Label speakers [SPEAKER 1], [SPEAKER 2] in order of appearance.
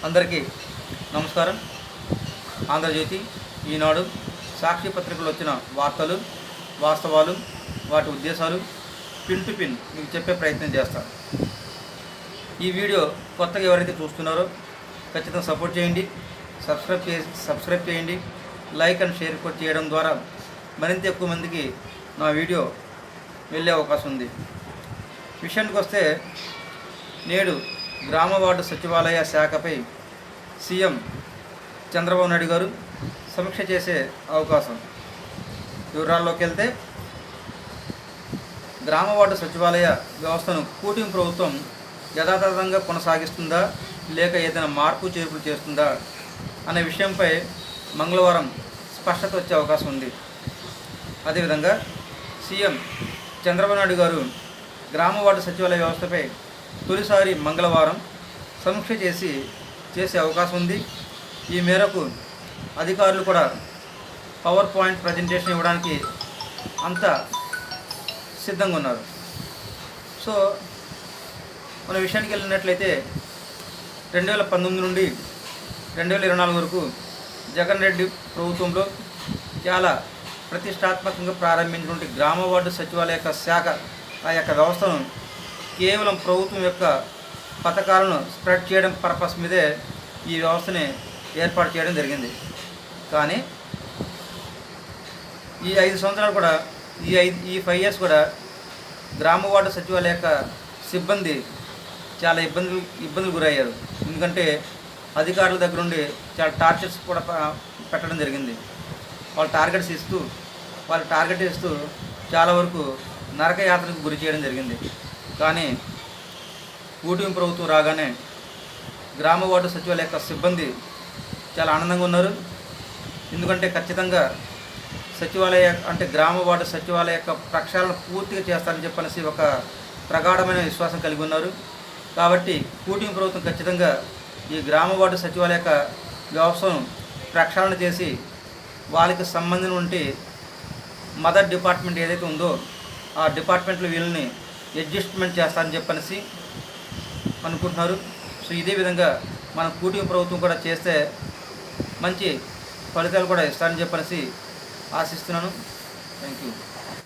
[SPEAKER 1] అందరికీ నమస్కారం. ఆంధ్రజ్యోతి, ఈనాడు, సాక్షి పత్రికలు వచ్చిన వార్తలు, వాస్తవాలు, వాటి ఉద్దేశాలు పిన్ టు పిన్ మీకు చెప్పే ప్రయత్నం చేస్తాను. ఈ వీడియో కొత్తగా ఎవరైతే చూస్తున్నారో ఖచ్చితంగా సపోర్ట్ చేయండి, సబ్స్క్రైబ్ చేయండి, లైక్ అండ్ షేర్ కూడా చేయడం ద్వారా మరింత ఎక్కువ మందికి నా వీడియో వెళ్ళే అవకాశం ఉంది. విషయానికి వస్తే, నేడు గ్రామ వార్డు సచివాలయ శాఖపై సీఎం చంద్రబాబు నాయుడు గారు సమీక్ష చేసే అవకాశం. వివరాల్లోకి వెళ్తే, గ్రామ వార్డు సచివాలయ వ్యవస్థను కూటమి ప్రభుత్వం యథాతథంగా కొనసాగిస్తుందా లేక ఏదైనా మార్పు చేర్పులు చేస్తుందా అనే విషయంపై మంగళవారం స్పష్టత వచ్చే అవకాశం ఉంది. అదేవిధంగా సీఎం చంద్రబాబు నాయుడు గారు గ్రామ వార్డు సచివాలయ వ్యవస్థపై తొలిసారి మంగళవారం సమీక్ష చేసే అవకాశం ఉంది. ఈ మేరకు అధికారులు కూడా పవర్ పాయింట్ ప్రజెంటేషన్ ఇవ్వడానికి అంత సిద్ధంగా ఉన్నారు. సో మన విషయానికి వెళ్ళినట్లయితే 2019 నుండి 2024 వరకు జగన్ రెడ్డి ప్రభుత్వంలో చాలా ప్రతిష్టాత్మకంగా ప్రారంభించినటువంటి గ్రామ వార్డు సచివాలయ యొక్క శాఖ, ఆ యొక్క వ్యవస్థను కేవలం ప్రభుత్వం యొక్క పథకాలను స్ప్రెడ్ చేయడం పర్పస్ మీదే ఈ వ్యవస్థని ఏర్పాటు చేయడం జరిగింది. కానీ ఈ 5 సంవత్సరాలు కూడా ఈ 5 ఇయర్స్ కూడా గ్రామ వార్డు సచివాలయ యొక్క సిబ్బంది చాలా ఇబ్బందులు గురయ్యారు. ఎందుకంటే అధికారుల దగ్గర నుండి చాలా టార్గెట్స్ కూడా పెట్టడం జరిగింది. వాళ్ళు టార్గెట్ ఇస్తూ చాలా వరకు నరకయాత్రకు గురి చేయడం జరిగింది. కానీ కూటమి ప్రభుత్వం రాగానే గ్రామ వార్డు సచివాలయ యొక్క సిబ్బంది చాలా ఆనందంగా ఉన్నారు. ఎందుకంటే ఖచ్చితంగా గ్రామ వార్డు సచివాలయ యొక్క ప్రక్షాళన పూర్తిగా చేస్తారని చెప్పనేసి ఒక ప్రగాఢమైన విశ్వాసం కలిగి ఉన్నారు. కాబట్టి కూటమి ప్రభుత్వం ఖచ్చితంగా ఈ గ్రామ వార్డు సచివాలయ యొక్క వ్యవస్థను ప్రక్షాళన చేసి వాళ్ళకి సంబంధించిన మదర్ డిపార్ట్మెంట్ ఏదైతే ఉందో ఆ డిపార్ట్మెంట్లో వీళ్ళని అడ్జస్ట్మెంట్ చేస్తారని చెప్పనేసి అనుకుంటున్నారు. సో ఇదే విధంగా మన కూటమి ప్రభుత్వం కూడా చేస్తే మంచి ఫలితాలు కూడా ఇస్తారని చెప్పనేసి ఆశిస్తున్నాను. Thank you.